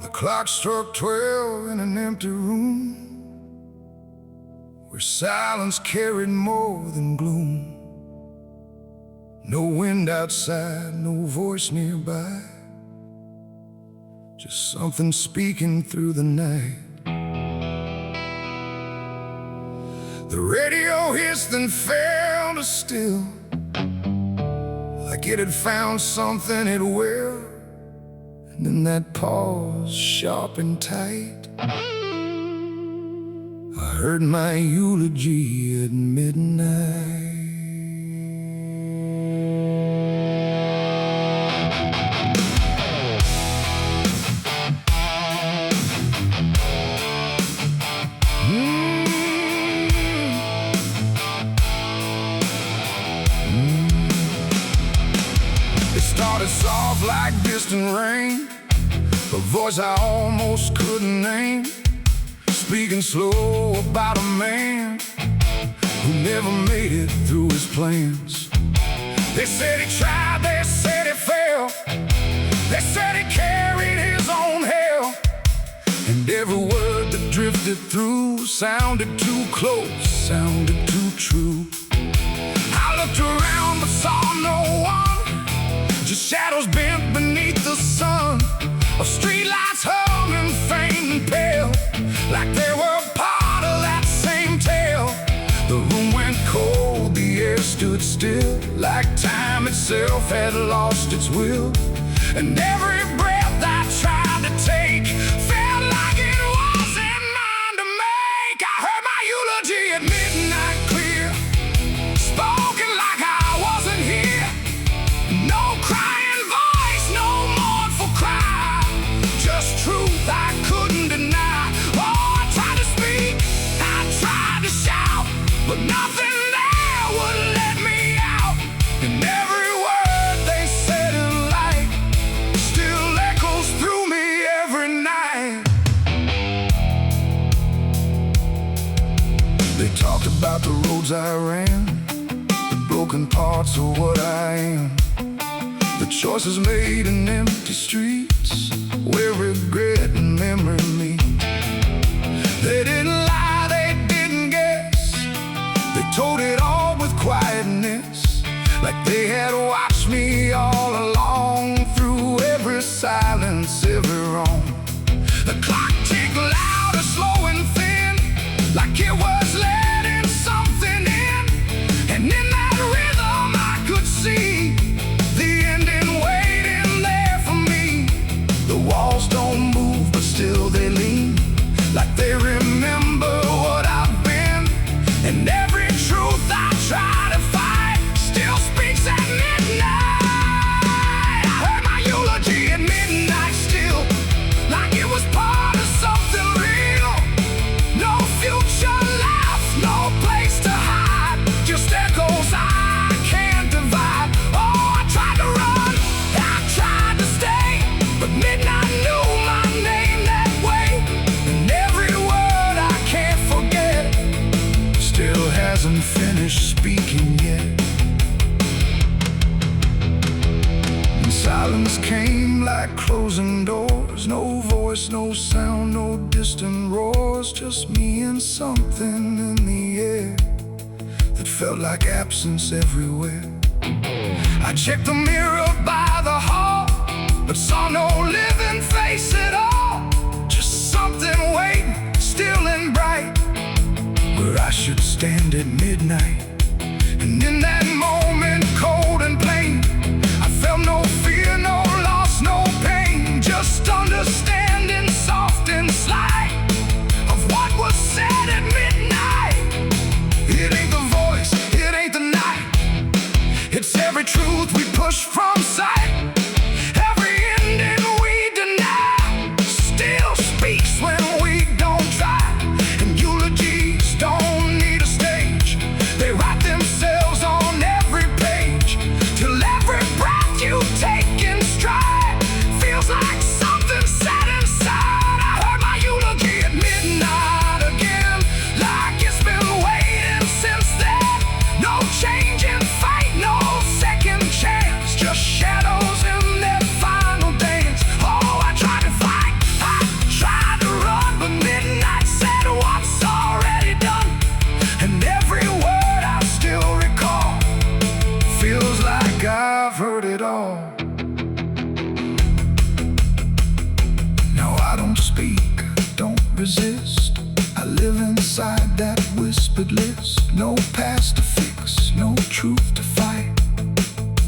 The clock struck 12 in an empty room, where silence carried more than gloom. No wind outside, no voice nearby, just something speaking through the night. The radio hissed and fell to still, like it had found something it will. And in that pause, sharp and tight, I heard my eulogy at midnight. It started soft like distant rain, a voice I almost couldn't name, speaking slow about a man who never made it through his plans. They said he tried, they said he failed, they said he carried his own hell, and every word that drifted through sounded too close, sounded too true. I looked around but saw no one, just shadows bent beneath the sun, of streetlights hung and faint and pale, like they were part of that same tale. The room went cold, the air stood still, like time itself had lost its will. And every breath I tried to take felt like it wasn't mine to make. I heard my eulogy at midnight clear, spoken like I wasn't here. No crying voice, no mournful cry, just truth I couldn't deny. Oh, I tried to speak, I tried to shout, but nothing there would let me out. And every word they said in light still echoes through me every night. They talked about the roads I ran, the broken parts of what I am, the choices made in empty streets where regret and memory meet. They didn't lie, they didn't guess, they told it all with quietness, like they had watched me all along, through every silence, every wrong. The clock ticked louder, slow and thin, like it was letting something in. And in that rhythm I could see the ending waiting there for me. The walls don't move, but still they lean, like they remember what I've been. And every truth I try to fight still speaks at midnight. I heard my eulogy at midnight still, like it was part of something real. No future left, no place to hide, just echoes I can't divide. Oh, I tried to run, I tried to stay, but midnight knew my name that way. And every word I can't forget still hasn't finished speaking yet. And silence came like closing doors, no voice, no sound, no distant roars, just me and something in the air that felt like absence everywhere. I checked the mirror by the hall, but saw no living face at all, just something waiting, still and bright, where I should stand at midnight. And in that moment, cold and plain, I felt no fear, no loss, no pain, just understanding, soft and slight, of what was said at midnight. It ain't the voice, it ain't the night, it's every truth we push from sight. Every ending we deny still speaks when we don't try. And eulogies don't need a stage, they write themselves on inside that whispered list. No past to fix, no truth to fight,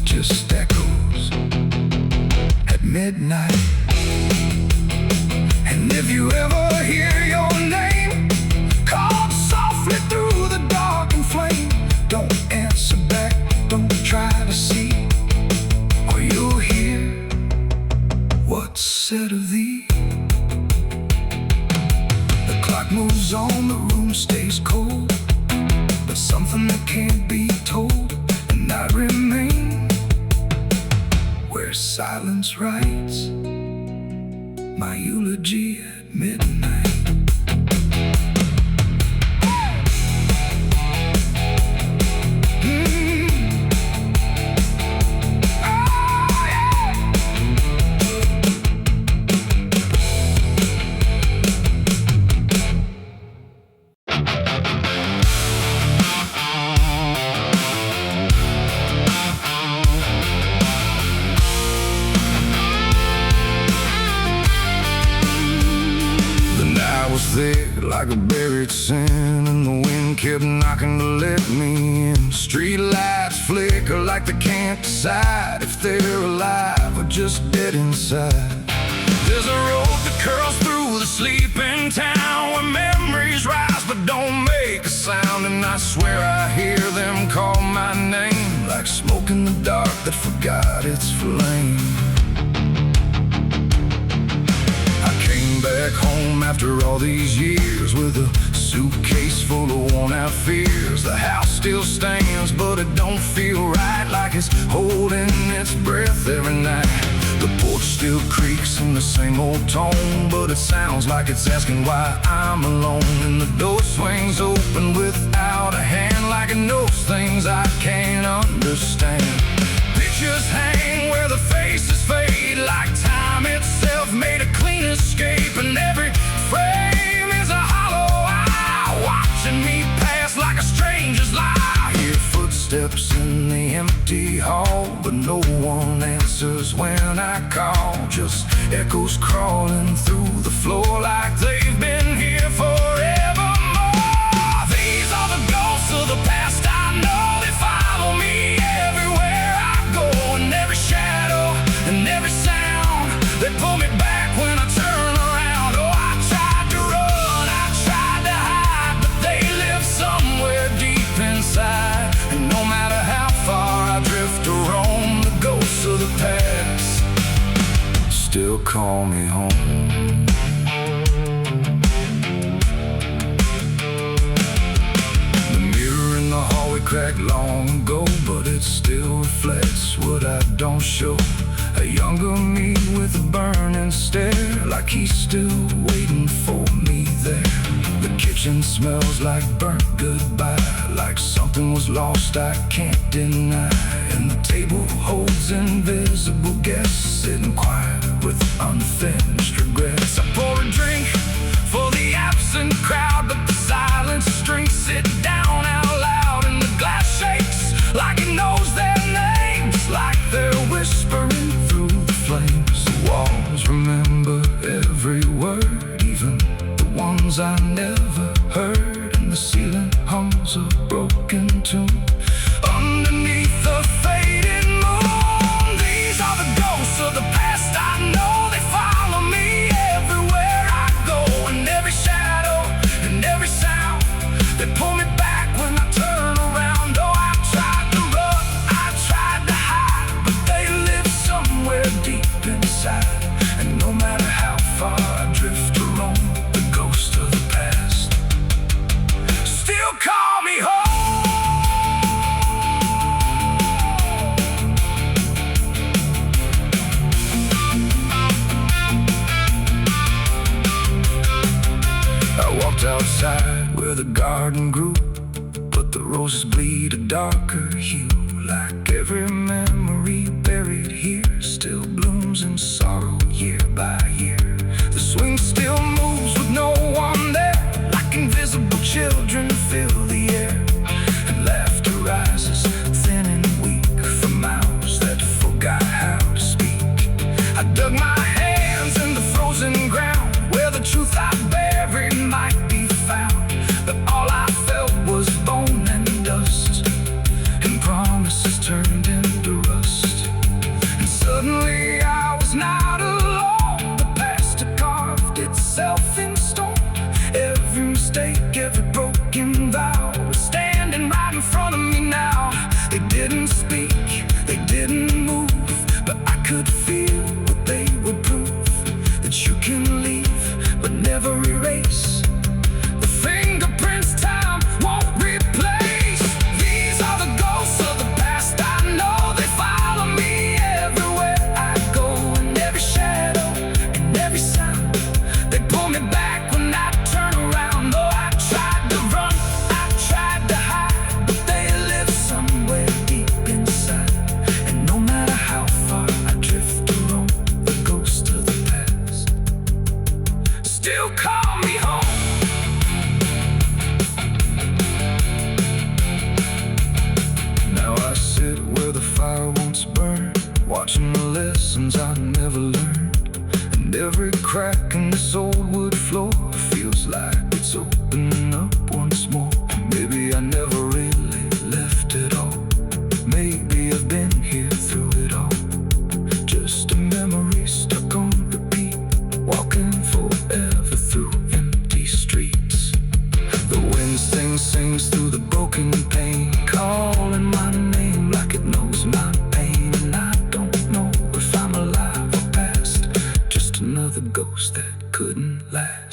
just echoes at midnight. And if you ever hear your name called softly through the dark and flame, don't answer back, don't try to see, or you'll hear what's said of thee. The clock moves on, the room stays cold, but something that can't be told, and I remain where silence writes my eulogy at midnight. Thick like a buried sin, and the wind kept knocking to let me in. Street lights flicker like they can't decide if they're alive or just dead inside. There's a road that curls through the sleeping town where memories rise but don't make a sound, and I swear I hear them call my name like smoke in the dark that forgot its flame. Back home after all these years with a suitcase full of worn-out fears. The house still stands, but it don't feel right, like it's holding its breath every night. The porch still creaks in the same old tone, but it sounds like it's asking why I'm alone. And the door swings open without a hand, like it knows things I can't understand. Pictures hang where the faces fade, like time itself made a clean escape. And every frame is a hollow eye, watching me pass like a stranger's lie. Hear footsteps in the empty hall, but no one answers when I call. Just echoes crawling through the floor like they've been here forevermore. These are the ghosts of the past I know. They follow me everywhere I go, and every shadow and every sound, they pull me back when I turn around. Oh, I tried to run, I tried to hide, but they live somewhere deep inside. And no matter how far I drift or roam, the ghosts of the past still call me home. The mirror in the hallway cracked long ago, but it still reflects what I don't show. A younger me with a burning stare, like he's still waiting for me there. The kitchen smells like burnt goodbye, like something was lost I can't deny. And the table holds invisible guests, sitting quiet with unfinished regrets. I pour a drink for the absent crowd, but the silence drinks sit down out loud. And the glass shakes like it knows their names, like they're whispering through the flames. The walls remember every word, even the ones I never heard. And the ceiling hums a broken tune underneath the faded moon. These are the ghosts of the past I know. They follow me everywhere I go, and every shadow and every sound, they pull me back when I turn around. Oh, I tried to run, I tried to hide, but they live somewhere deep inside. And no matter how far I drift or roam, the ghost of the past still call me home. I walked outside where the garden grew, but the roses bleed a darker hue, like every memory buried here still blooms in sorrow year by year. The swing still moves with no one there, like invisible children fill the air. And laughter rises thin and weak from mouths that forgot how to speak. I dug my hands in the frozen ground where the truth I buried might be found, but open up once more. Maybe I never really left at all. Maybe I've been here through it all. Just a memory stuck on repeat, walking forever through empty streets. The wind sings through the broken pane, calling my name like it knows my pain. And I don't know if I'm alive or past, just another ghost that couldn't last.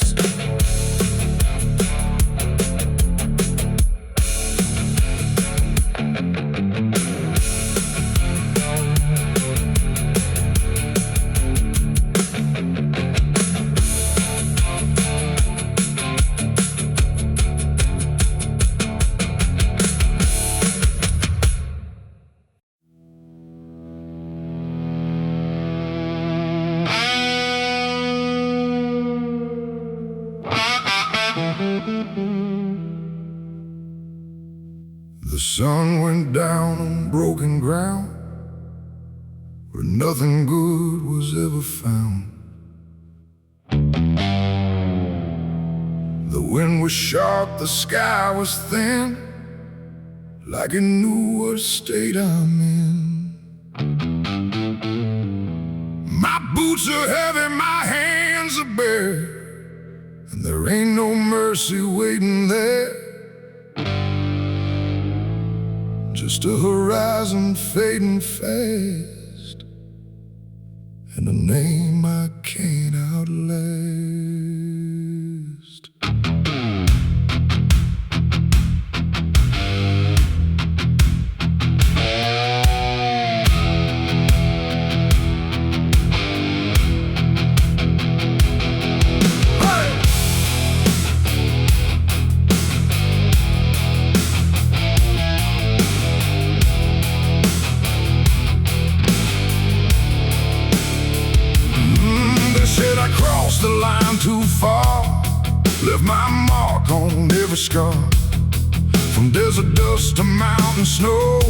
The sun went down on broken ground where nothing good was ever found. The wind was sharp, the sky was thin, like it knew what state I'm in. My boots are heavy, my hands are bare, and there ain't no mercy waiting there. Just a horizon fading fast, and a name I can't outlast. Crossed the line too far, left my mark on every scar. From desert dust to mountain snow,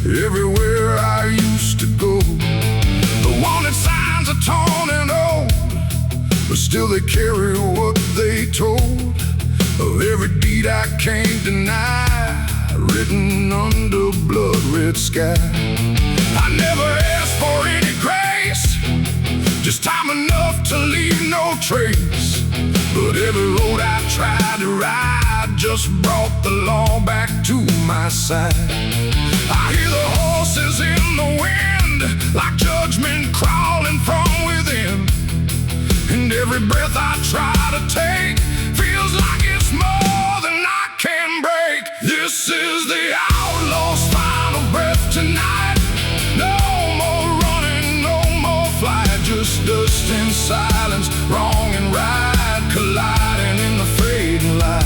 everywhere I used to go. The wanted signs are torn and old, but still they carry what they told of every deed I can't deny, written under blood-red sky. I never asked for any grace, just time enough to leave no trace. But every road I tried to ride just brought the law back to my side. I hear the horses in the wind, like judgment crawling from within. And every breath I try to take feels like it's more than I can break. This is the outlaw's final breath tonight. No more running, no more flight, just dust and silence, wrong and right, colliding in the fading light.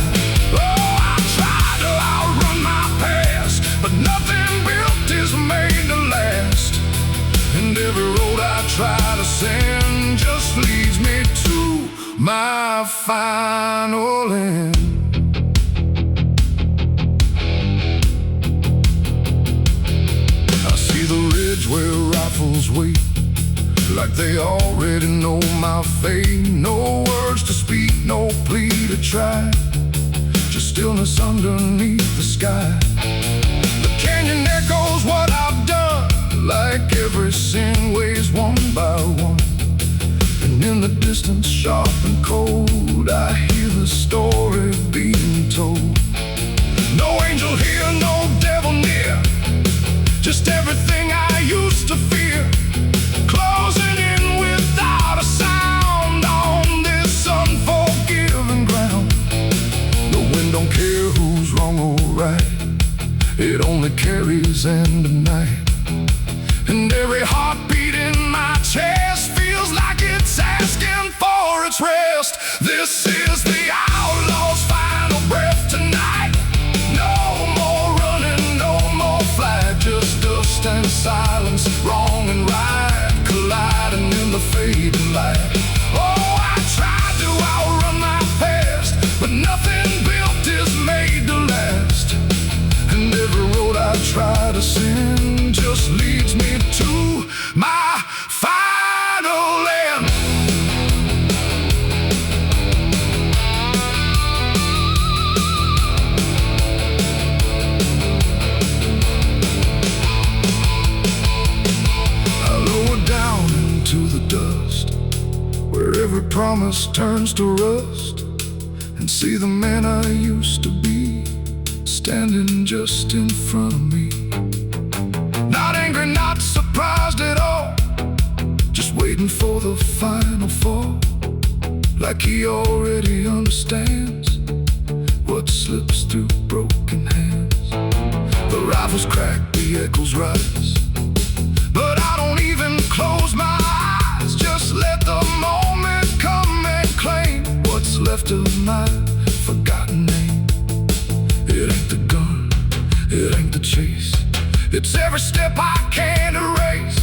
Oh, I tried to outrun my past, but nothing built is made to last. And every road I try to send just leads me to my final end. I see the ridge where rifles wait, like they already know my fate. No words to speak, no plea to try, just stillness underneath the sky. The canyon echoes what I've done, like every sin weighs one by one. And in the distance, sharp and cold, I hear the story being told. No angel here, no devil near, just everything I used to fear, closing in without a sound on this unforgiving ground. The wind don't care who's wrong or right, it only carries end of night. And every heartbeat in my chest feels like it's asking for its rest. This is the outlaw's final breath tonight. No more running, no more flight, just dust and silence, wrong and right, colliding in the fading light. Oh, I tried to outrun my past, but nothing built is made to last. And every road I try to send just leads me to my final. promise turns to rust, and see the man I used to be standing just in front of me. Not angry, not surprised at all, just waiting for the final fall. Like he already understands what slips through broken hands. The rifles crack, the echoes rise, but I don't even close my eyes. Just let the moment come and claim what's left of my forgotten name. It ain't the gun, it ain't the chase, it's every step I can't erase.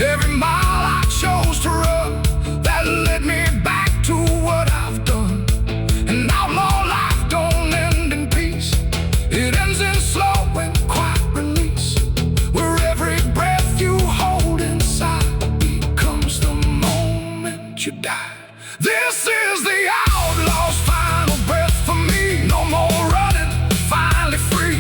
Every mile I chose to run that led me back to what I've done. An outlaw life don't end in peace, it ends in slow and quiet release, where every breath you hold inside becomes the moment you die. This is the outlaw's final breath for me. No more running, finally free.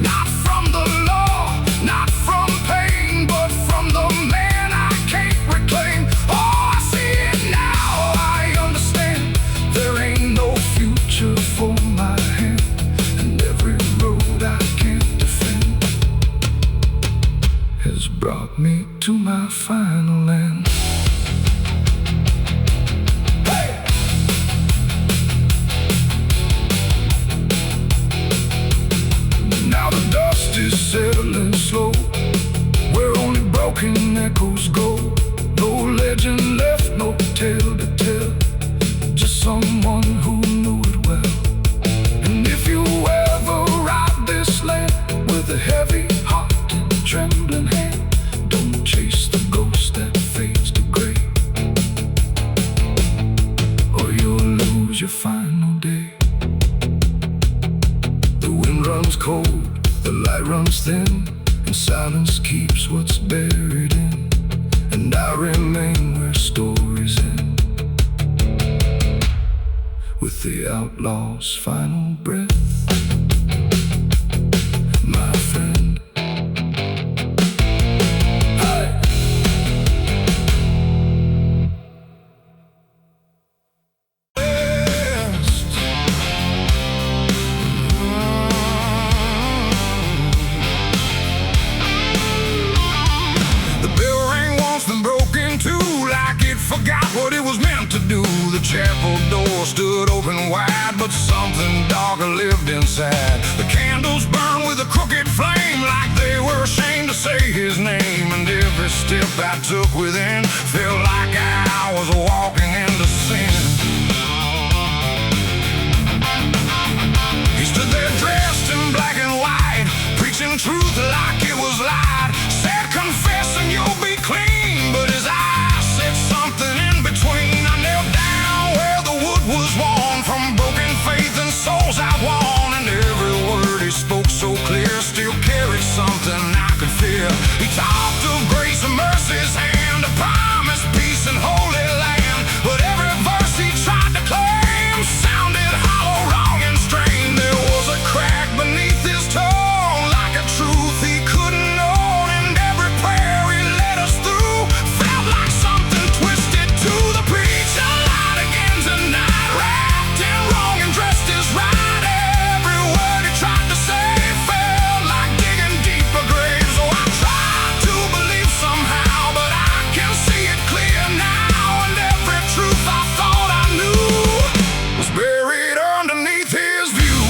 Not from the law, not from pain, but from the man I can't reclaim. Oh, I see it now, I understand. There ain't no future for my hand, and every road I can't defend has brought me to my final land. Now the dust is settling slow, where only broken echoes go. No legend left, no tale to tell, just someone who knew it well. And if you ever ride this land with a heavy heart and trembling hand, don't chase the ghost that fades to gray, or you'll lose your final day. The wind runs cold, the light runs thin, and silence keeps what's buried in. And I remain where stories end, with the outlaw's final breath, my friend. Hey. Forgot what it was meant to do. The chapel door stood open wide, but something darker lived inside. The candles burned with a crooked flame, like they were ashamed to say his name. And every step I took within felt like I was walking into sin. He stood there dressed in black and white, preaching truth like it was lied. Said, confess and you'll be clean, but his eyes said something in between. I knelt down where the wood was worn from broken faith and souls outworn, and every word he spoke so clear still carried something I could fear. He talked of grace and mercy's hand, a promise, peace and holy land, but every verse he tried to claim sounded hollow, wrong and strained. There was a crack beneath his tone, like a truth he couldn't own, and every prayer he led us through felt like something twisted to the preacher. Light again tonight, wrapped in wrong and dressed as right. Every word he tried to say felt like digging deeper graves. So I tried to believe somehow, but I can see it clear now, and every truth I thought I knew was buried underneath his view.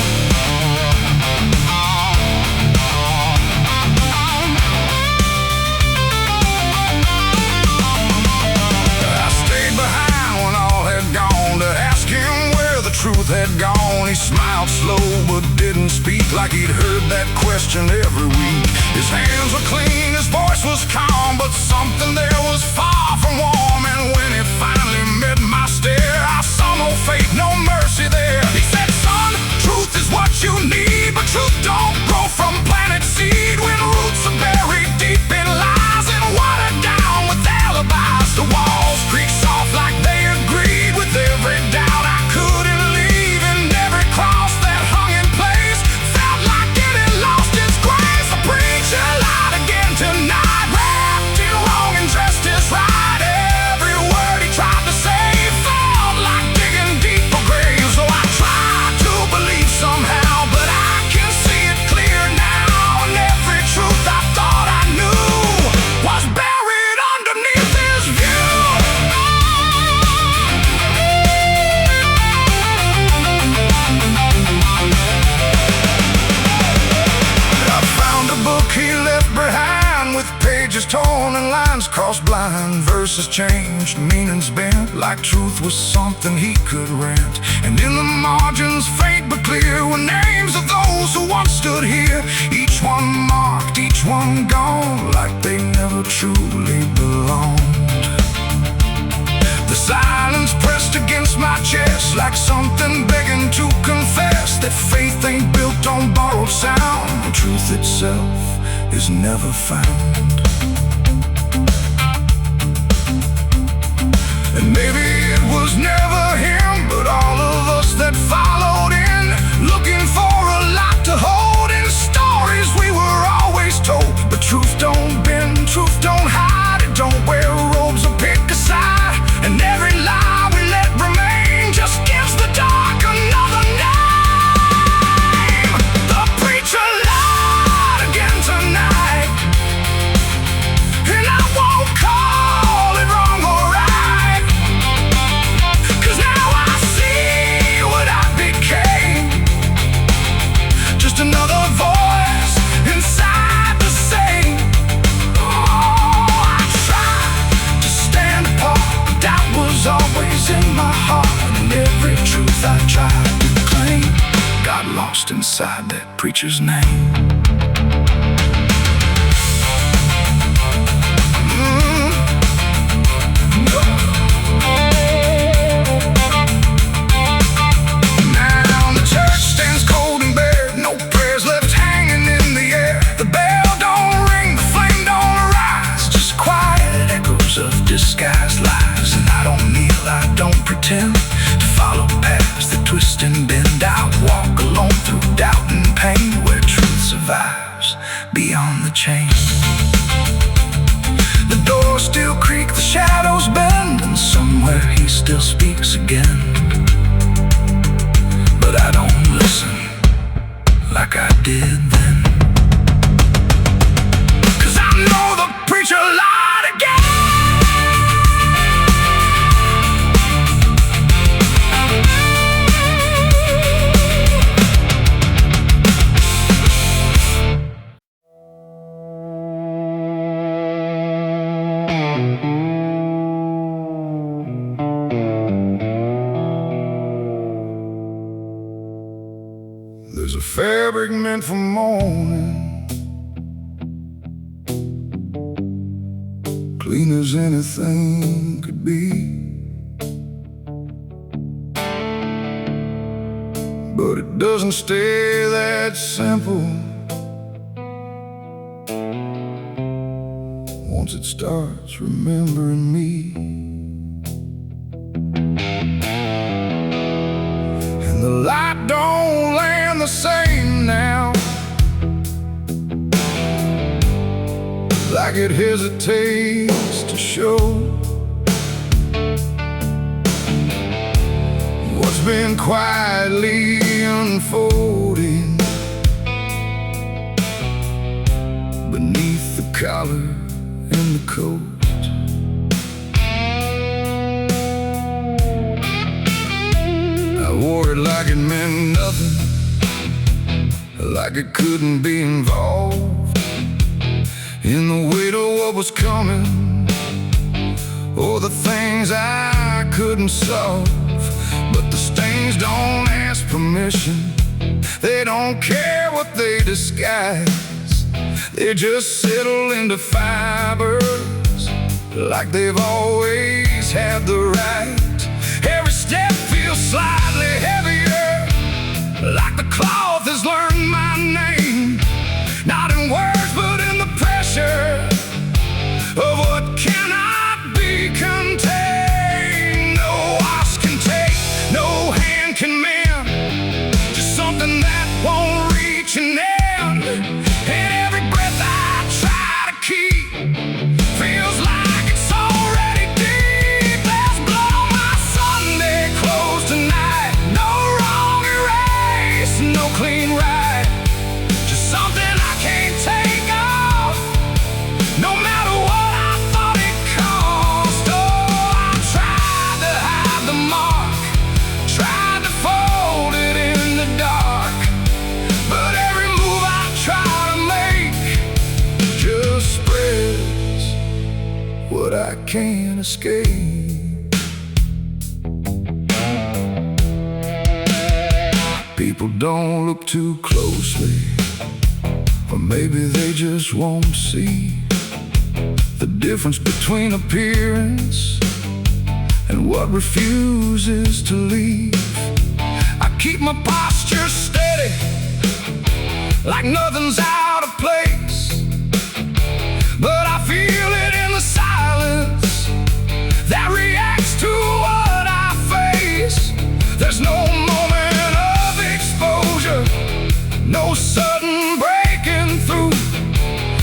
I stayed behind when all had gone to ask him where the truth had gone. He smiled slow but didn't speak, like he'd heard that question every week. His hands were clean, his voice was calm, but something there was far from warm. And when it finally met my stare, I saw no faith, no mercy there. He said, son, truth is what you need, but truth don't grow from planet seed. When roots are buried deep in lies and watered down with alibis, the walls creak soft like they agreed with every doubt I couldn't leave, and every cross that hung in place felt like it had lost its grace. The preacher lied again tonight, wrapped in wrong and dressed as right. Every word he tried to say felt has changed, meaning's bent, like truth was something he could rent. And in the margins, faint but clear, were names of those who once stood here. Each one marked, each one gone, like they never truly belonged. The silence pressed against my chest, like something begging to confess that faith ain't built on borrowed sound, and truth itself is never found. And maybe it was never him, but all of us that followed in, looking for a lot to hold in stories we were always told. But truth don't bend, truth don't hide, it don't wear robes or pick a side. And every lie we let remain just gives the dark another name. The preacher lied again tonight, and I won't call it wrong or right, 'cause now I see what I became. Just another voice inside the same. Oh, I tried to stand apart, but doubt was always in my heart. And every truth I tried to claim got lost inside that preacher's name. Now the church stands cold and bare, no prayers left hanging in the air. The bell don't ring, the flame don't rise, just quiet echoes of disguised lies. And I don't kneel, I don't pretend to follow paths that twist and bend. I walk alone through doubt and pain, where truth survives beyond the chain. The doors still creak, the shadows bend, and somewhere he still speaks again. But I don't listen like I did then, 'cause I know the preacher lied again. There's a fabric meant for mourning, clean as anything could be, but it doesn't stay that simple once it starts remembering me. And the light don't land the same now, like it hesitates to show what's been quietly unfolding beneath the collar and the coat. I wore it like it meant nothing, like it couldn't be involved in the weight of what was coming, or the things I couldn't solve. But the stains don't ask permission, they don't care what they disguise. They just settle into fibers, like they've always had the right. Every step feels slightly heavier, like the cloth has learned my name, not in words but in the pressure of what cannot be contained. No wash can take, no hand can mend, just something that won't reach an end. And every breath I try to keep feels like it's already deep. There's blood on my Sunday clothes tonight, no can't escape. People don't look too closely, or maybe they just won't see the difference between appearance and what refuses to leave. I keep my posture steady, like nothing's out of place, but I feel it in the silence that reacts to what I face. There's no moment of exposure, no sudden breaking through,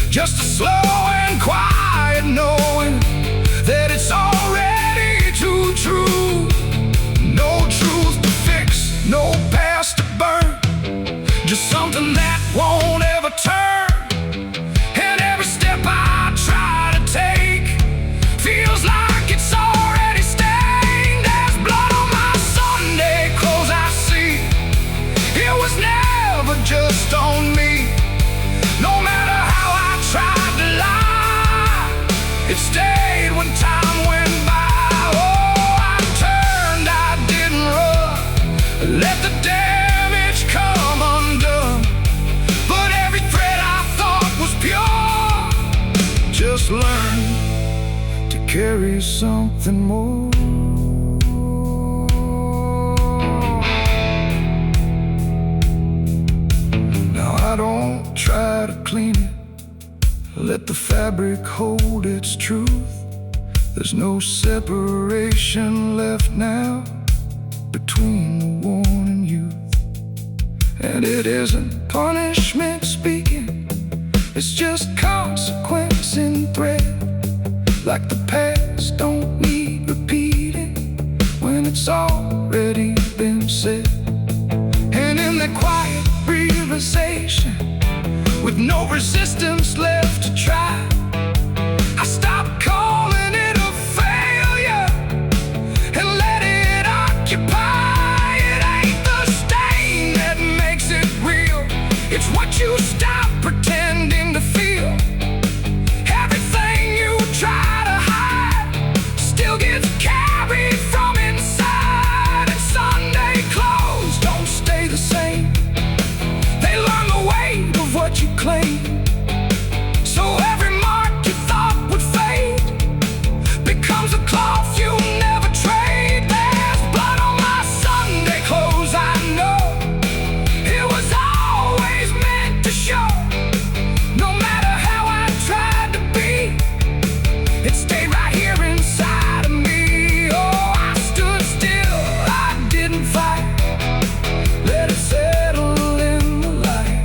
just a slow and quiet knowing that it's already too true. No truth to fix, no past to burn, just something that won't ever turn. And every step I try to take feels like it's already stained. There's blood on my Sunday clothes, I see. It was never just on me. No matter how I tried to lie, it stayed when time went by. Oh, I turned, I didn't run, let the damage come undone. But every thread I thought was pure just learned to carry something more. Now I don't try to clean it, let the fabric hold its truth. There's no separation left now between the worn and youth. And it isn't punishment speaking, it's just consequence in thread. Like the past don't need repeating when it's already been said. And in that quiet realization, with no resistance left to try, I stopped calling it a failure and let it occupy. It ain't the stain that makes it real, it's what you stop pretending to feel. Everything you try to hide still gets carried from inside. And Sunday clothes don't stay the same, they learn the weight of what you claim. So every mark you thought would fade becomes a cloth you never trade. There's blood on my Sunday clothes, I know. It was always meant to show. No matter how I tried to be, it stayed right here inside of me. Oh, I stood still, I didn't fight, let it settle in the light.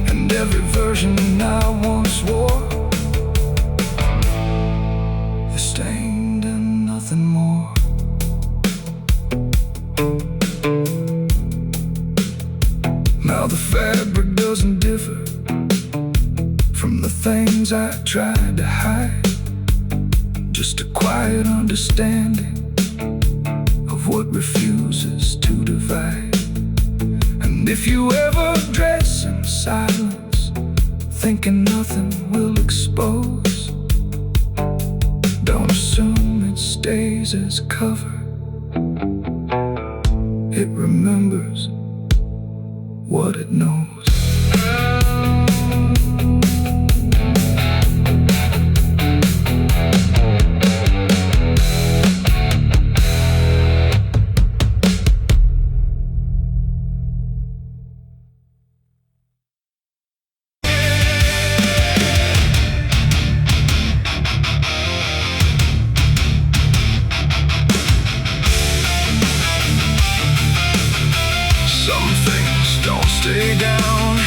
And every version I once wore is stained and nothing more. Now the fabric doesn't differ from the things I tried to hide, just a quiet understanding of what refuses to divide. And if you ever dress in silence, thinking nothing will expose, don't assume it stays as cover. It remembers what it knows. Some things don't stay down,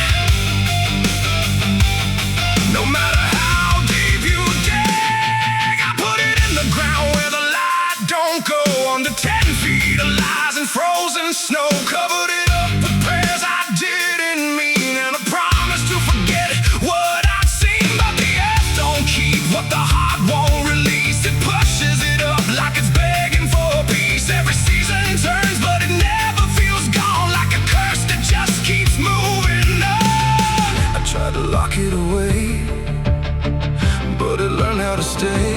no matter how deep you dig. I put it in the ground where the light don't go. Under 10 feet of lies and frozen snow, covered it up with prayers I didn't mean, and a promise to forget what I'd seen. But the earth don't keep what the heart won't release. It pushes it up like it's begging for peace. Every season turns, but it never feels gone, like a curse that just keeps moving on. I tried to lock it away, but it learned how to stay.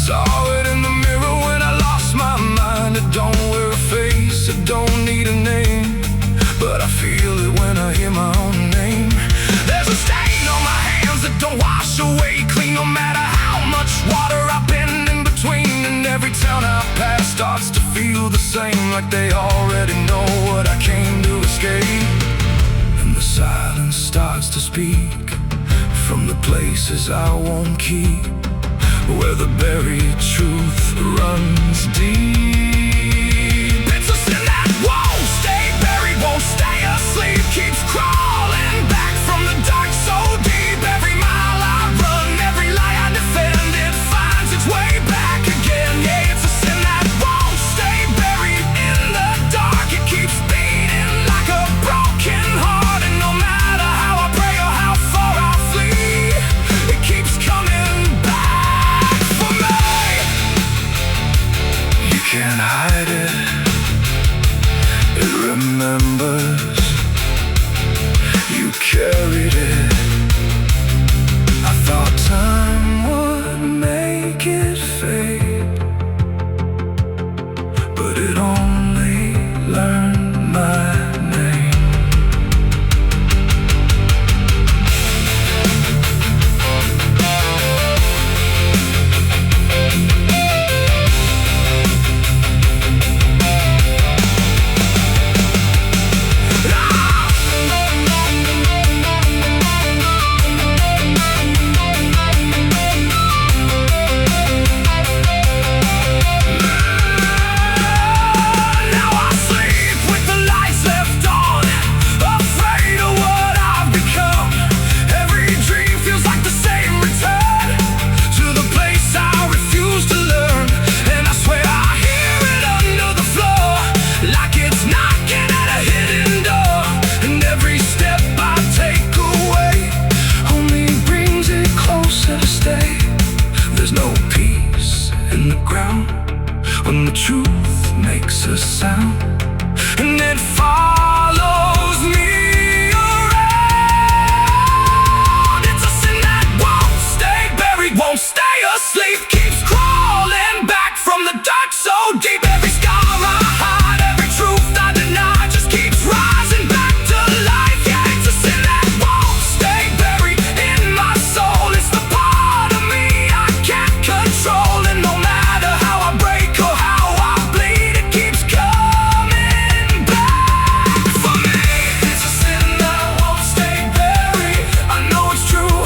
Saw it in the mirror when I lost my mind. It don't wear a face, it don't need a name, but I feel it when I hear my own name. There's a stain on my hands that don't wash away clean, no matter how much water I've been in between. And every town I pass starts to feel the same, like they already know what I came to escape. And the silence starts to speak from the places I won't keep, where the buried truth runs deep. It's a sin that won't stay buried, won't stay asleep, keeps crawling back from the dark so deep. Every mile I run, every lie I defend, it finds its way back again. Yeah, it's a sin that won't stay buried in the dark. It keeps beating like a broken heart, and no matter how I pray or how far I flee, it keeps coming back for me. You can't hide it, it remembers. You carried it. I thought time would make it fade, but it only learned my name. When the truth makes a sound, and it follows me around. It's a sin that won't stay buried, won't stay asleep, keeps crawling back from the dark so deep. Every scar I hide, every truth I deny, just keeps rising back to life. Yeah, it's a sin that won't stay buried in my soul. It's the part of me I can't control, and no matter how I break or how I bleed, it keeps coming back for me. It's a sin that won't stay buried. I know it's true,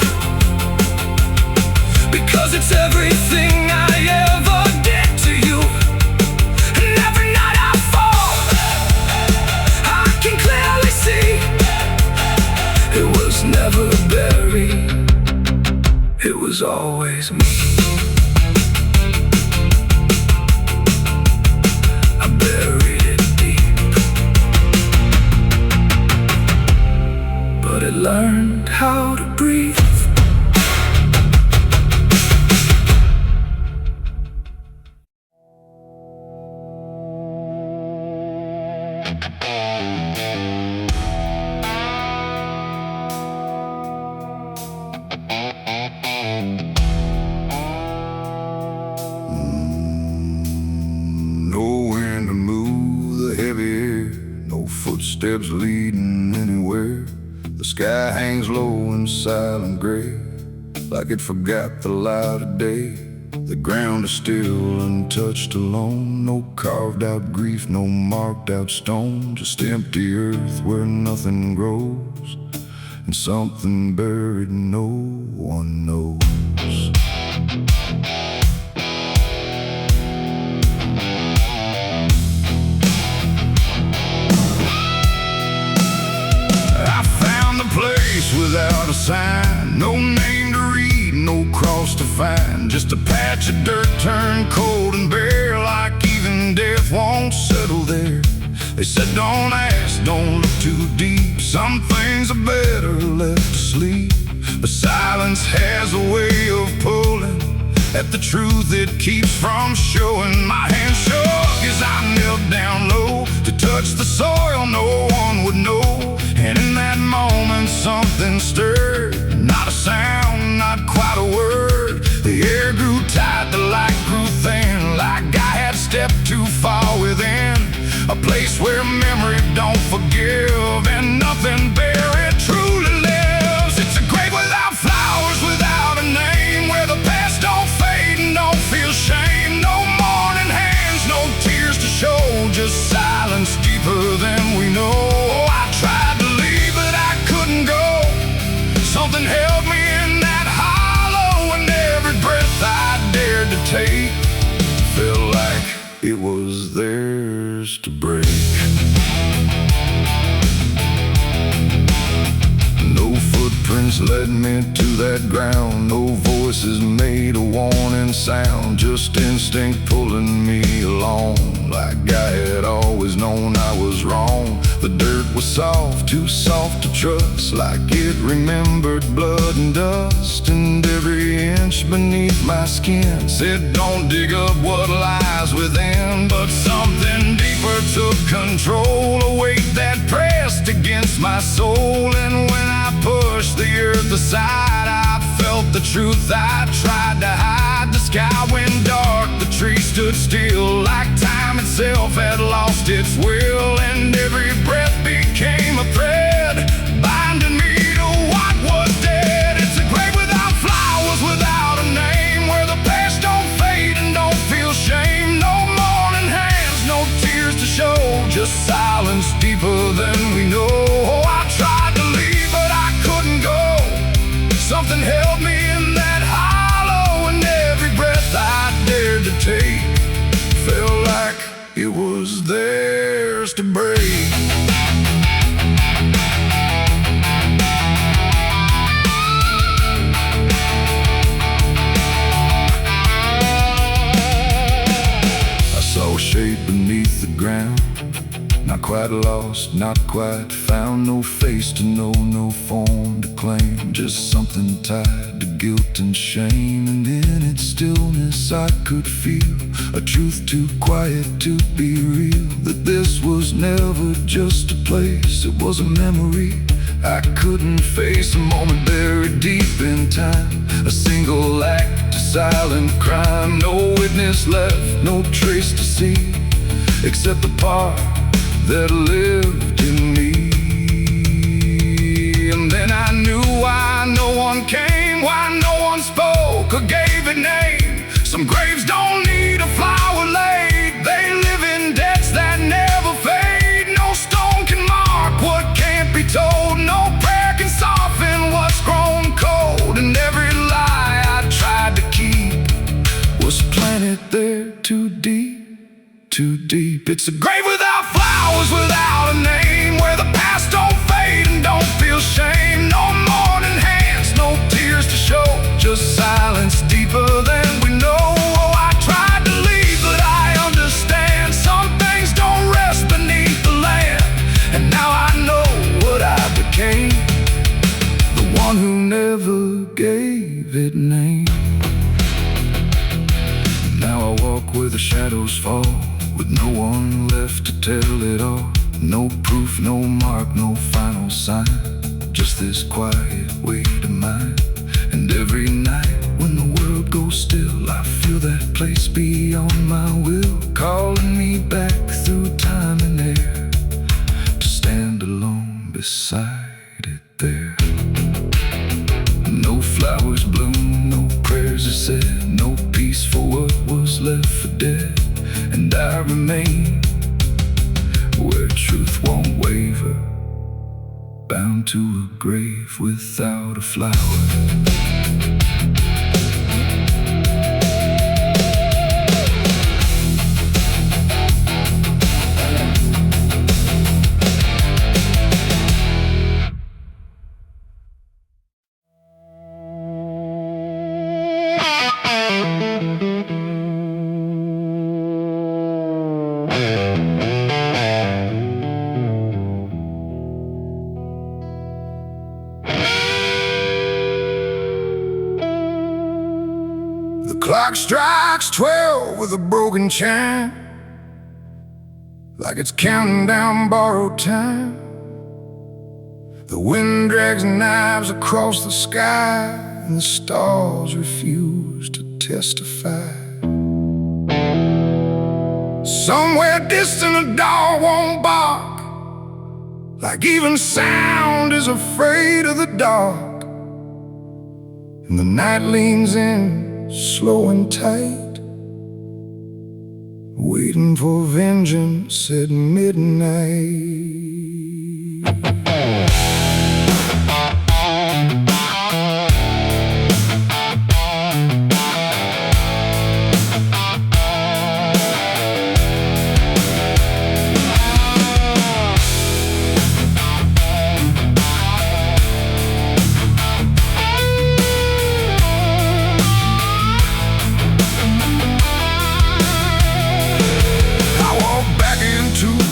because it's everything I ever did to you. And every night I fall, I can clearly see it was never buried, it was always me. I buried it deep, but it learned how to breathe. No wind to move the heavy air, no footsteps leading anywhere. The sky hangs low and silent gray, like it forgot the light of day. The ground is still untouched alone, no carved out grief, no marked out stone, just empty earth where nothing grows, and something buried no one knows. I found a place without a sign, no name to read, no cross to find, just a patch of dirt turned cold and bare, like even death won't settle there. They said don't ask, don't look too deep, some things are better left to sleep. But silence has a way of pulling at the truth it keeps from showing. My hand shook as I knelt down low to touch the soil no one would know. And in that moment something stirred, not a sound, not quite a word. The air grew tight, the light grew place where memory don't forgive and nothing buried truly lives. It's a grave without flowers, without a name, where the past don't fade and don't feel shame. No mourning hands, no tears to show, just silence deeper than we know. I tried to leave, but I couldn't go. Something held me in that hollow, and every breath I dared to take felt like it was theirs to break. No footprints led me to that ground, no voices made a warning sound, just instinct pulling me along, like I had always known I was wrong. The dirt was soft, too soft to trust, like it remembered blood and dust, and every inch beneath my skin said don't dig up what lies within. But something deeper took control, a weight that pressed against my soul, and when I pushed the earth aside, I felt the truth I tried to hide. The sky went dark, the tree stood still, like time itself had lost its will, and every breath became a thread, binding me to what was dead. It's a grave without flowers, without a name, where the past don't fade and don't feel shame. No mourning hands, no tears to show, just silence deeper than we know. I tried to leave, but I couldn't go. Something held me in that hollow, and every breath I dared to take felt like it was theirs to break. I saw a shape beneath the ground, not quite lost, not quite found. No face to know, no form to claim, just something tied to guilt and shame. And in its stillness I could feel a truth too quiet to be real, that this was never just a place, it was a memory I couldn't face. A moment buried deep in time, a single act, a silent crime. No witness left, no trace to see, except the part that lived in me. And then I knew why no one came, why no one spoke or gave it name. Some graves don't need a flower laid, they live in debts that never fade. No stone can mark what can't be told, no prayer can soften what's grown cold. And every lie I tried to keep was planted there too deep, too deep. It's a grave without flowers, without a name, where the past don't fade and don't feel shame. No mourning hands, no tears to show, just silence deeper than we know. I tried to leave, but I understand some things don't rest beneath the land. And now I know what I became, the one who never gave it name. Now I walk where the shadows fall, with no one left to tell it all. No proof, no mark, no final sign, just this quiet weight of mine. And every night when the world goes still, I feel that place beyond my will, calling me back through time and air, to stand alone beside it there. No flowers bloom, no prayers are said, no peace for what was left for dead. And I remain where truth won't waver, bound to a grave without a flower. The clock strikes 12 with a broken chime, like it's counting down borrowed time. The wind drags knives across the sky, and the stars refuse to testify. Somewhere distant a dog won't bark, like even sound is afraid of the dark. And the night leans in slow and tight, waiting for vengeance at midnight.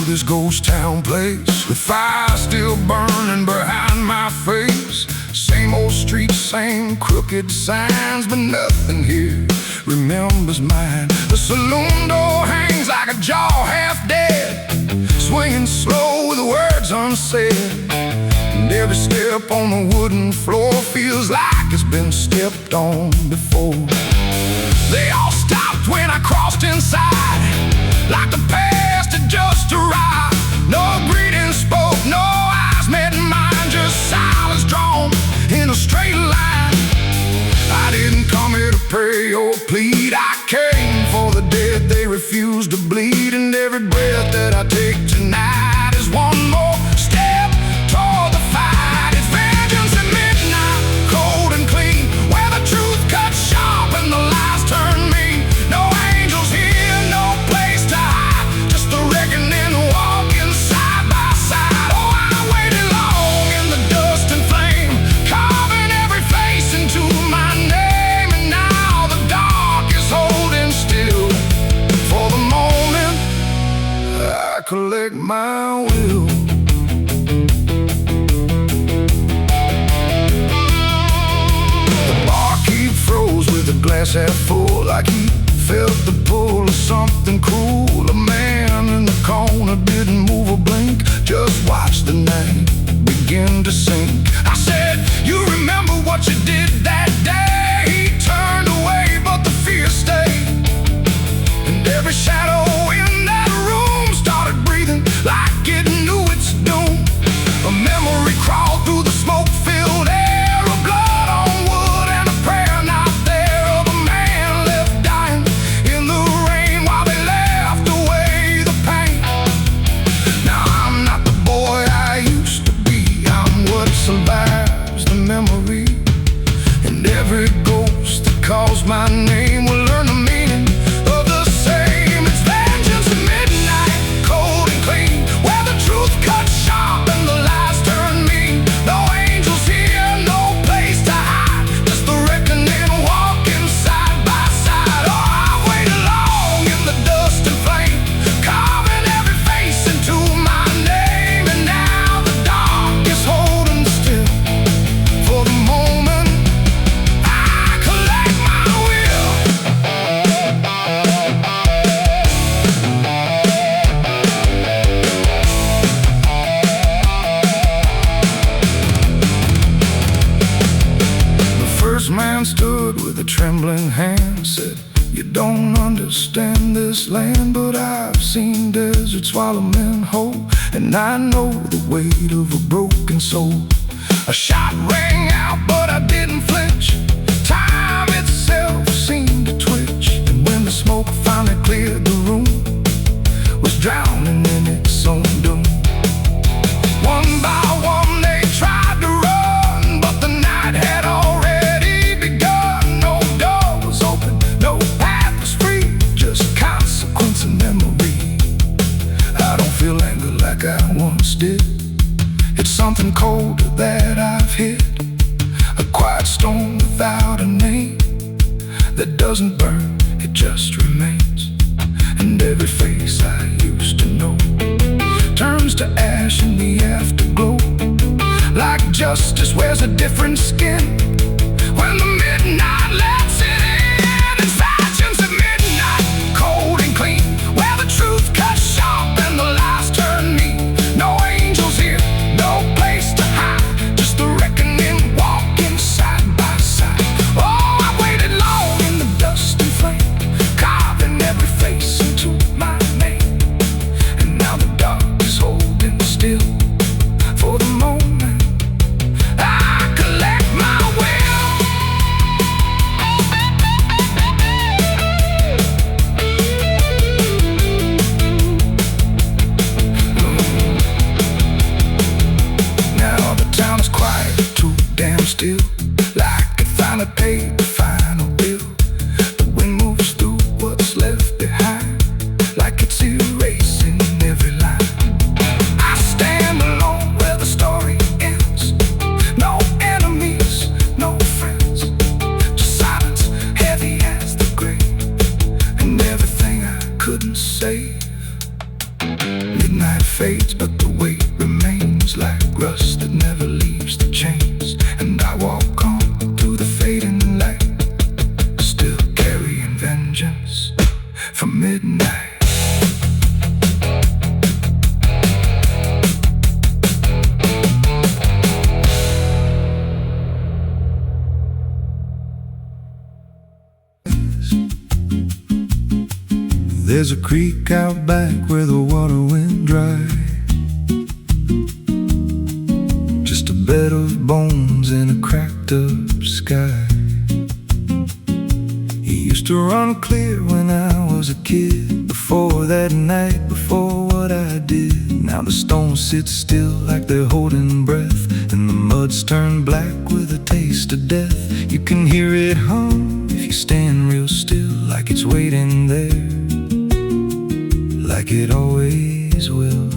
This ghost town place, with fire still burning behind my face. Same old streets, same crooked signs, but nothing here remembers mine. The saloon door hangs like a jaw half dead, swinging slow with words unsaid. And every step on the wooden floor feels like it's been stepped on before. They all stopped when I crossed inside, like the past had just arrived. No greeting spoke, no eyes met mine, just silence drawn in a straight line. I didn't come here to pray or plead, I came for the dead they refuse to bleed. And every breath that I take tonight is one more step toward the fight. It's vengeance at midnight, cold and clean, where the truth cuts sharp and the lies turn mean. No angels here, no place to hide, just the reckoning walking side by side. Oh, I waited long in the dust and flame, carving every face into my name. And now the dark is holding still. For the moment, I collect my will. The barkeep froze with a glass half full, like he felt the pull of something cruel. A man in the corner didn't move a blink, just watched the night begin to sink. I said, you remember what you did that day? He turned away, but the fear stayed. And every shadow in that room started breathing like it knew its doom. A memory crawled through the smoke-filled air, of blood on wood and a prayer not there, of a man left dying in the rain while they laughed away the pain. Now I'm not the boy I used to be, I'm what survives the memory. And every ghost that calls my name will learn the meaning of the same. It's vengeance at midnight, cold and clean, where the truth cuts sharp and the lies turn mean. No angels here, no place to hide, just the reckoning walking side by side. Oh, I waited long in the dust and flame, carving every face into my name. And now the dark is holding still. For the moment, I collect my will. The first man stood with a trembling hand, said, you don't understand this land, but I've seen deserts swallow men whole, and I know the weight of a broken soul. A shot rang out, but I didn't flinch. Time itself seemed to twitch, and when the smoke finally cleared the room, was drowning in its own doom. One by one they tried to run, but the night had already begun. No door was open, no path was free, just consequence and memory. I don't feel anger like I once did, it's something colder that I've hit. A quiet storm without a name, that doesn't burn, it just remains. And every face I used to know turns to ash in the afterglow, like justice wears a different skin when the midnight lets it in. It's vengeance at midnight, cold and clean, where the truth cuts sharp and the lies turn mean. No angels here, no place to hide, just the reckoning walking side by side. Oh, I waited long in the dust and flame, carving every face into my name. fades, but the weight remains like rust that never leaves the chains. And I walk on through the fading light, still carrying vengeance from midnight. There's a creek out back where the water went dry, just a bed of bones and a cracked up sky. He used to run clear when I was a kid, before that night, before what I did. Now the stones sit still like they're holding breath, and the mud's turned black with a taste of death. You can hear it hum if you stand real still, like it's waiting there, like it always will.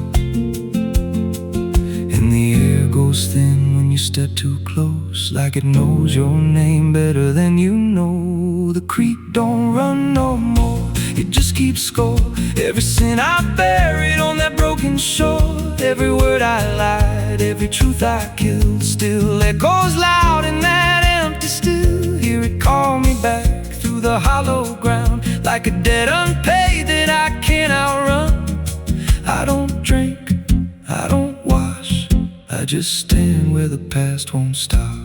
And the air goes thin when you step too close, like it knows your name better than you know. The creek don't run no more, it just keeps score. Every sin I buried on that broken shore, every word I lied, every truth I killed, still echoes loud in that empty still. Hear it call me back through the hollow ground, like a debt unpaid that I can't outrun. I don't drink, I don't wash, I just stand where the past won't stop.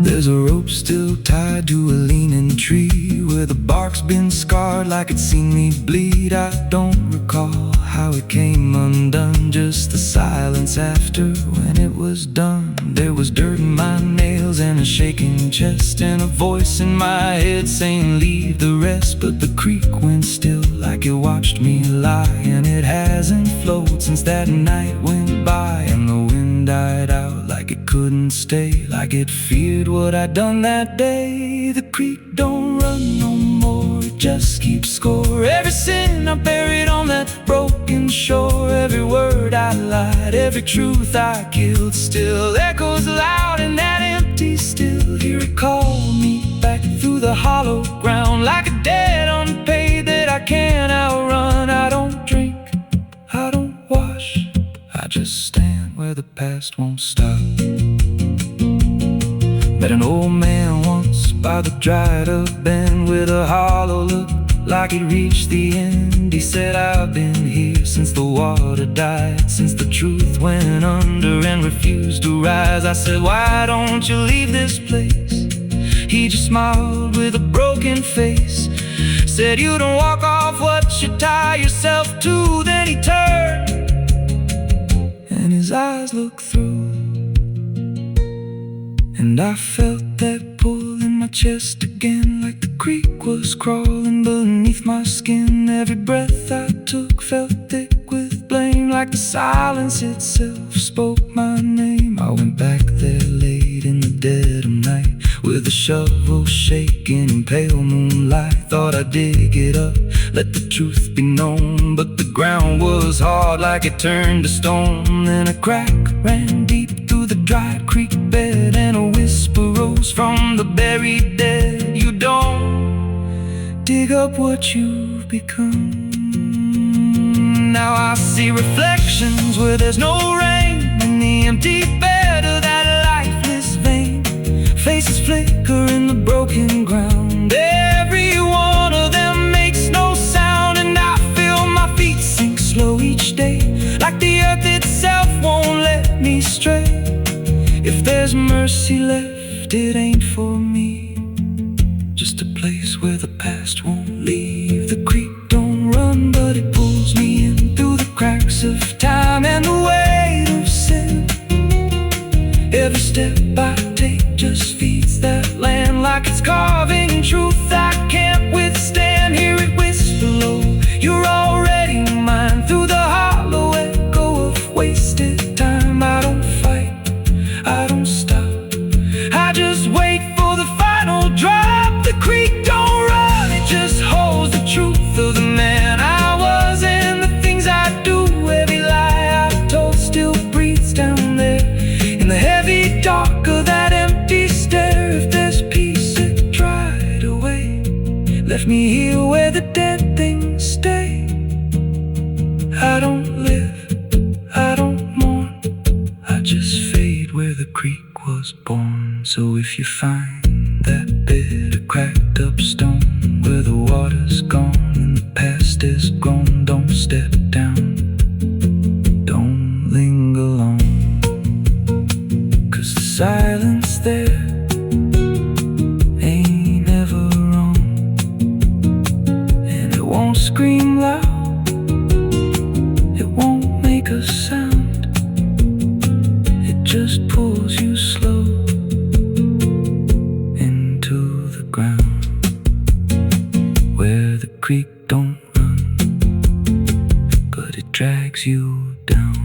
There's a rope still tied to a leaning tree, where the bark's been scarred like it's seen me bleed. I don't recall how it came undone, just the silence after when it was done. There was dirt in my nails and a shaking chest, and a voice in my head saying leave the rest. But the creek went still like it watched me lie, and it hasn't flowed since that night went by. And the wind died out like it couldn't stay, like it feared what I'd done that day. The creek don't run no more, it just keeps score. Every sin I buried on that broken shore, every word I lied, every truth I killed, still echoes loud in that empty still. Hear it call me back through the hollow ground, like a debt unpaid that I can't outrun. I don't drink, I don't wash, I just stand where the past won't stop. Met an old man once by the dried up bend, with a hollow look like it reached the end. He said, I've been here since the water died, since the truth went under and refused to rise. I said, why don't you leave this place? He just smiled with a broken face, said, you don't walk off what you tie yourself to. Then he turned and his eyes looked through, and I felt that pull in my chest again, like the creek was crawling beneath my skin. Every breath I took felt thick with blame, like the silence itself spoke my name. I went back there late in the dead of night, with a shovel shaking in pale moonlight. Thought I'd dig it up, let the truth be known, but the ground was hard like it turned to stone. Then a crack ran deep through the dry creek bed, and a whisper rose from the buried dead. You don't dig up what you've become. Now I see reflections where there's no rain, in the empty bed of that lifeless vein. Faces flicker in the broken ground, every one of them makes no sound. And I feel my feet sink slow each day, like the earth itself won't let me stray. If there's mercy left, it ain't for me, just a place where the past won't leave. The creek don't run, but it pulls me in through the cracks of time and the weight of sin. Every step I take just feeds that land, like it's carving truth I can't withstand. Hear it whisper low, you're already mine, through the hollow echo of wasted time. I don't fight, I don't stop, I just wait for the final drop. The creek don't run, it just holds the truth of the man I was and the things I do. Every lie I told still breathes down there in the heavy dark of that empty stare. If there's peace, it dried away, left me here where the dead things stay. cracked up stone where the water's gone and the past is grown. Don't step down, don't linger long, 'cause the silence there ain't ever wrong, and it won't scream loud, it won't make a sound, it just pulls you slow into the ground, where the creek don't run, but it drags you down.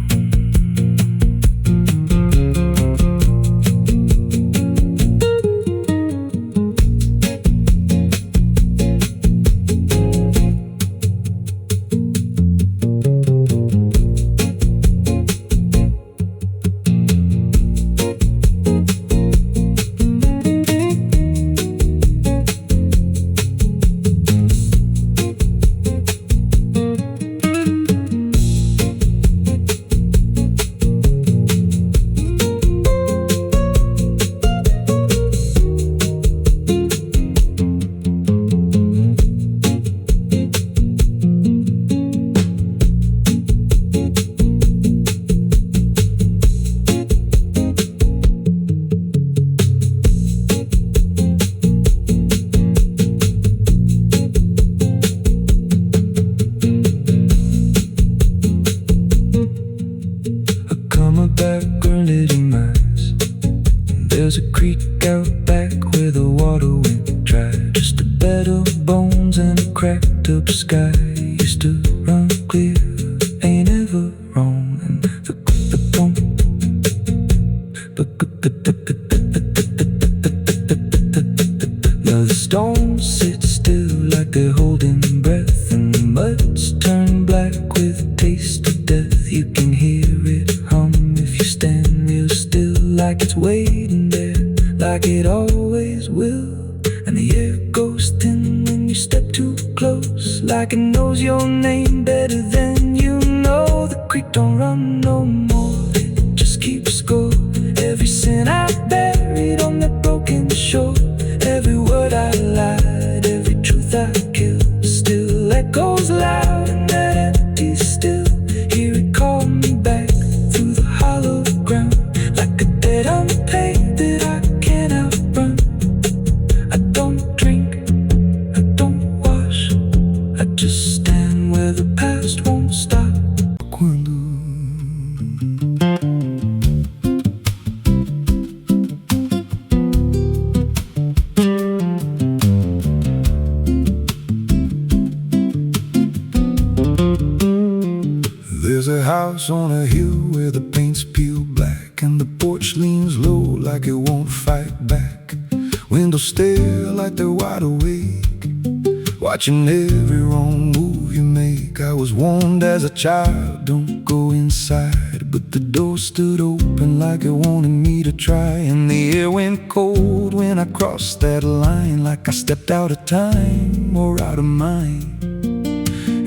There's a creek out back where the water went dry, just a bed of bones and a cracked up sky. Used to run clear, ain't ever wrong, and the stones sit still like they're holding breath, and the mud's turned black with a taste of death. You can hear it hum if you stand real still, like it's waiting there, like it always will. And the air goes thin when you step too close, like it knows your name better than you know. The creek don't run no more, it just keeps score. Every sin I buried on that broken shore, every word I lied, every truth I killed, still echoes loud in that empty still. Hear it call me back through the hollow ground, like a debt unpaid that I can't outrun. I don't drink, I don't wash, I just stand where the past won't stop. There's a house on a hill where the paint's peeled black, and the porch leans low like it won't fight back. Windows stare like they're wide awake, watching every wrong move you make. I was warned as a child, don't go inside, but the door stood open like it wanted me to try. And the air went cold when I crossed that line, like I stepped out of time or out of mind.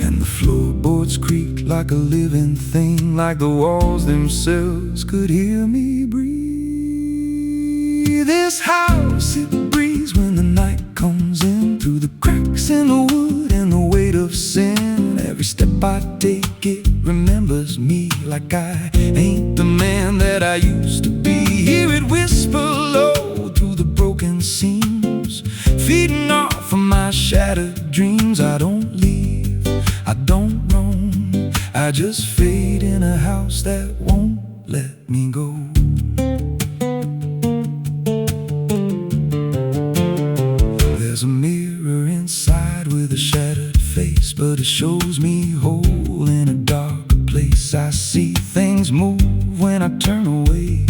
And the floorboards creaked like a living thing, like the walls themselves could hear me breathe. This house, it breathes when the night comes in, through the cracks in the wood and the weight of sin. Every step I take, it remembers me, like I ain't the man that I used to be. Hear it whisper low through the broken seams, feeding off of my shattered dreams. I don't leave, I don't roam, I just fade in a house that won't let me go. There's a mirror inside with a shattered face, but it shows me whole in a dark place. I see things move when I turn away,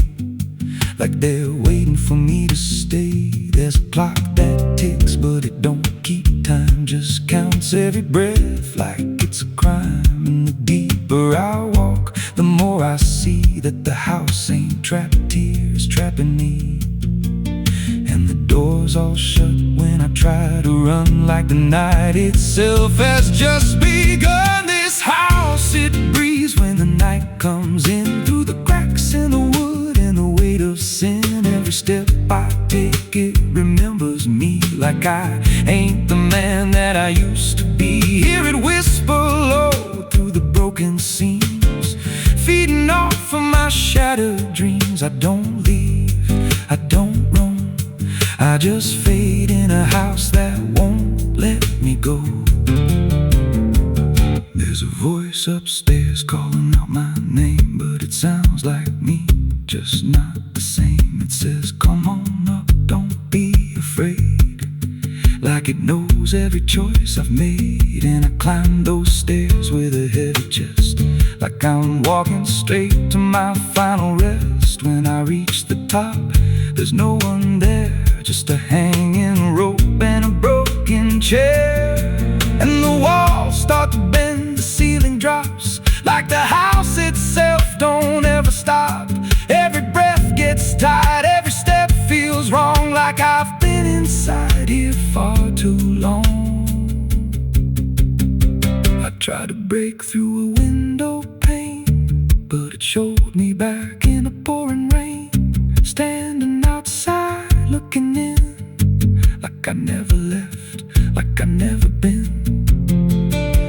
like they're waiting for me to stay. There's a clock that ticks, but it don't keep time, just counts every breath like it's a crime. And the deeper I walk, the more I see that the house ain't trapped here, it's trapping me. And the doors all shut when I try to run, like the night itself has just begun. This house, it breathes when the night comes in, through the cracks in the wood and the weight of sin. Every step I take, it remembers me, like I ain't the man that I used to be. Hear it whisper low through the broken seams, feeding off of my shattered dreams. I don't leave, I don't roam, I just fade in a house that won't let me go. There's a voice upstairs calling out my name, but it sounds like me, just not the same. It says, come on up, don't be afraid, like it knows every choice I've made. And I climb those stairs with a heavy chest, like I'm walking straight to my final rest. When I reach the top, there's no one there, just a hanging rope and a broken chair. And the walls start to bend, the ceiling drops, like the house itself don't ever stop. Every breath gets tight, every step feels wrong, like I've been inside here far too long. I tried to break through a window pane, but it showed me back in a pouring rain, standing outside looking in, like I never left, like I never been.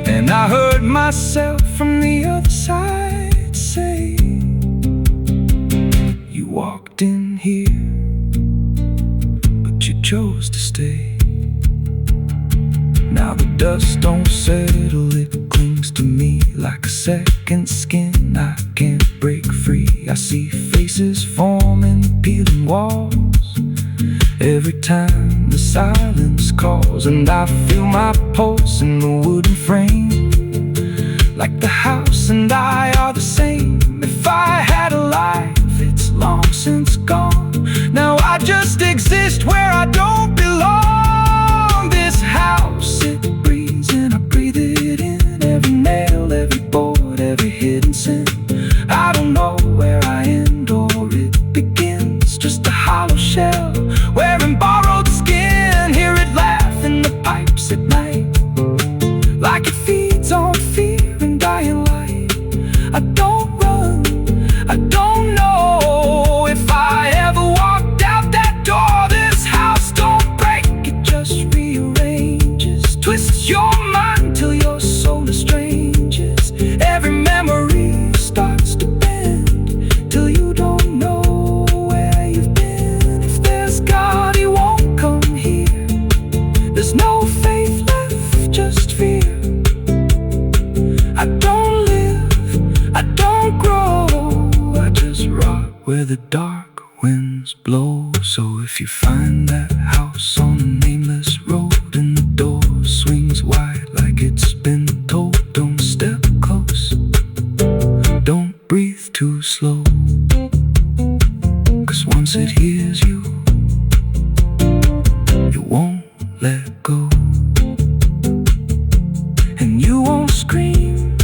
And I heard myself from the other side say, you walked in here, but you chose to stay. Now the dust don't settle, it clings to me like a second skin. I can't break free. I see faces forming, peeling walls every time the silence calls. And I feel my pulse in the wooden frame, like the house and I are the same. If I had a life, it's long since gone. Now I just exist where I don't belong. This house, it breathes and I breathe it in. Every nail, every board, every hidden sin. I don't know where I end or it begins, just a hollow shell wearing borrowed skin. Hear it laugh in the pipes at night, like it feeds on fear and dying light. I don't run, I don't know if I ever walked out that door. This house don't break, it just rearranges, twists your mind till your soul estranges. Every memory starts to bend till you don't know where you've been. If there's God, he won't come here. There's no faith left, just fear. I don't live, I don't grow, I just rot where the dark winds blow. So if you find that house on a nameless road and the door swings wide like it's been told, don't step close, don't breathe too slow, 'cause once it hears you, it won't let go. And you won't scream,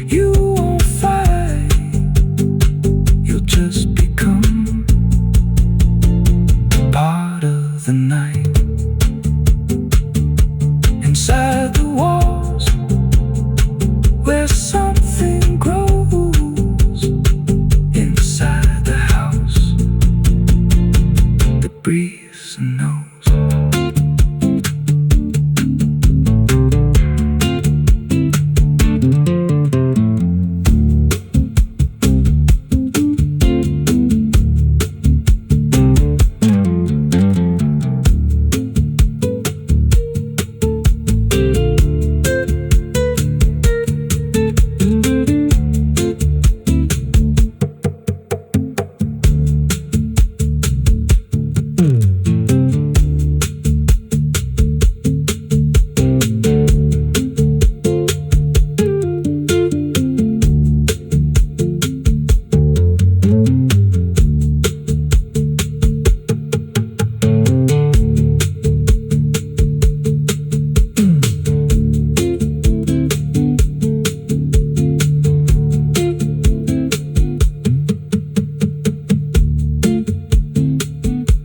you won't fight, you'll just become part of the night. Inside the walls, where something grows, inside the house that breathes and knows.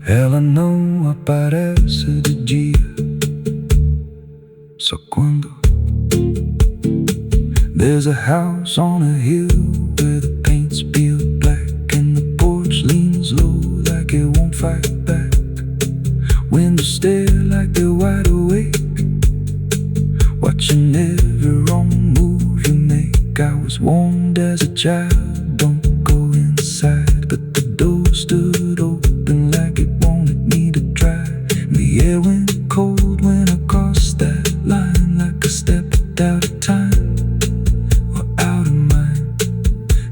Ela não aparece de dia, só quando. There's a house on a hill where the paint's peeled black and the porch leans low like it won't fight back Windows stare like they're wide awake, watching every wrong move you make. I was warned as a child, don't go inside, but the door stood open like it wanted me to try. The air went cold when I crossed that line, like I stepped out of time or out of mind.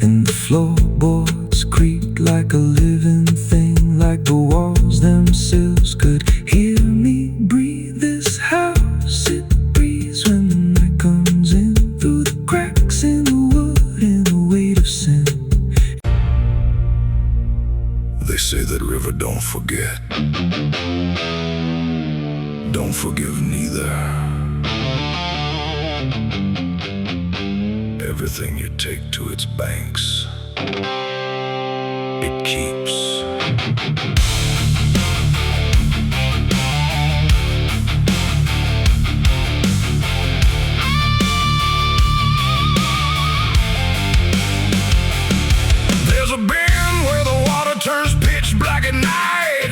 And the floorboards creaked like a living thing, like the walls themselves could hear me breathe. This house, it breathes when the night comes in, through the cracks in the wood and the weight of sin. They say that river don't forget, don't forgive neither. Everything you take to its banks, it keeps. There's a bend where the water turns pitch black at night,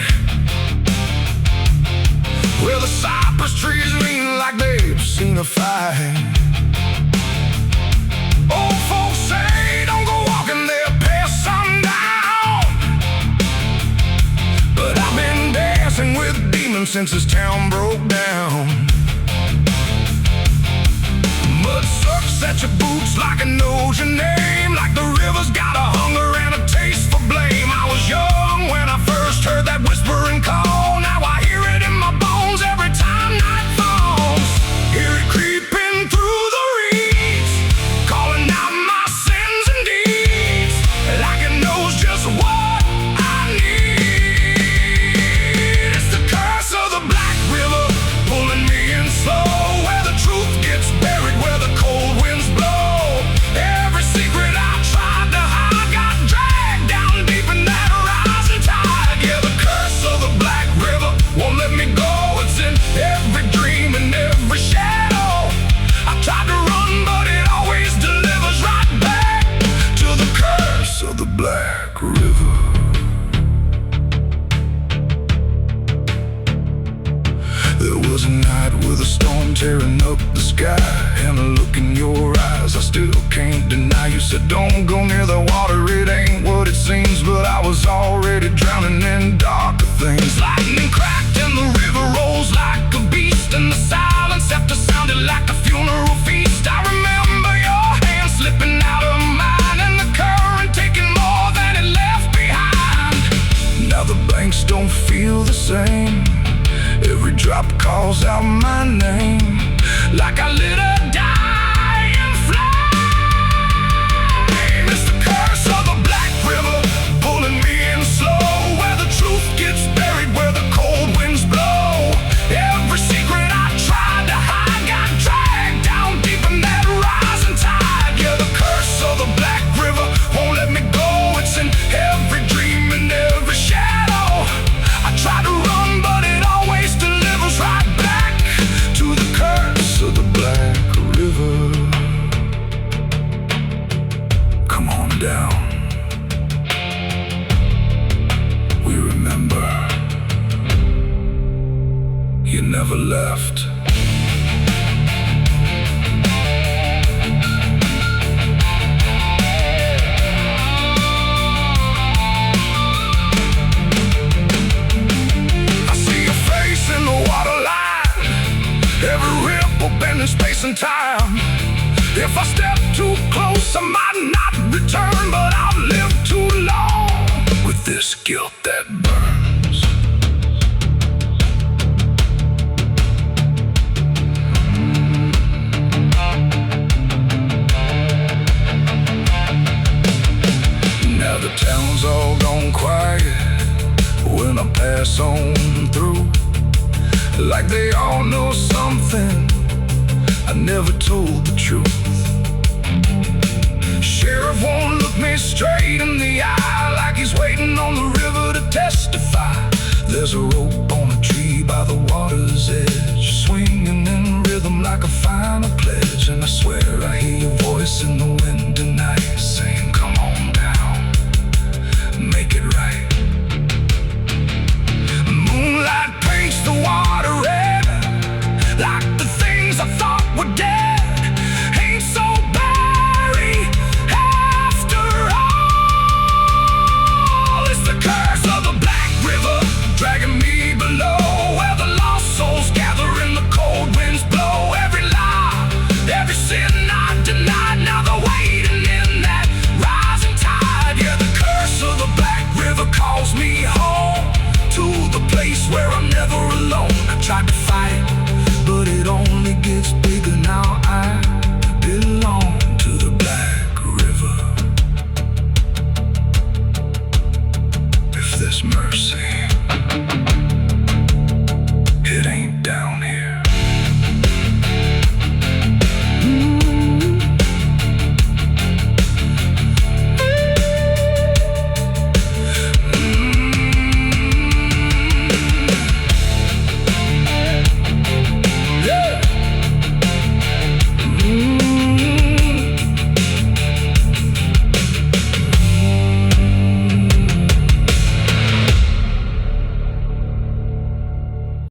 where the cypress trees lean like they've seen a fight. Old folks say don't go walking there past sundown, but I've been dancing with demons since this town broke down. Mud sucks at your boots like it knows your name, like the river's got a hunger and a taste for blame. I was young when I first heard that whispering call. Now I hear it in my bones every time night falls. Hear it creeping through the reeds, calling out my sins and deeds, like it knows just what I need. It's the curse of the Black River, pulling me in slow, where the truth gets buried, where the cold winds blow. Every secret I tried to hide got dragged down deep in that rising tide. Yeah, the curse of the Black River won't let me go. It's in every dream and every shadow. I tried to run, but it always delivers right back to the curse of the Black River. There was a night with a storm tearing up the sky, and a look in your eyes I still can't deny. You said don't go near the water, it ain't what it seems, but I was already drowning in darker things. Lightning cracked and the river rolls like a beast, and the silence after sounded like a funeral feast. I remember your hand slipping out of mine, and the current taking more than it left behind. Now the banks don't feel the same, every drop calls out my name, like I lit a dying flame. It's the curse of the Black River, pulling me in slow, where the truth gets buried, where the cold winds blow. Every secret I tried to hide got dragged down deep in that rising tide. Yeah, the curse of the Black River won't let me go. It's in every dream and every shadow. I try to run, but it always delivers right back to the curse of the Black River. Come on down, we remember you never left. I see your face in the waterline, every ripple bending space and time. If I step too close, I might not return, but I've lived too long with this guilt that burns. Now the town's all gone quiet when I pass on through, like they all know something I never told the truth. Sheriff won't look me straight in the eye, like he's waiting on the river to testify. There's a rope on a tree by the water's edge, swinging in rhythm like a final pledge. And I swear I hear your voice in the wind tonight, saying come on down, make it right. Moonlight paints below, where the lost souls gather and the cold winds blow. Every lie, every sin I denied, now they're waiting in that rising tide. Yeah, the curse of the Black River calls me home, to the place where I'm never alone. I tried to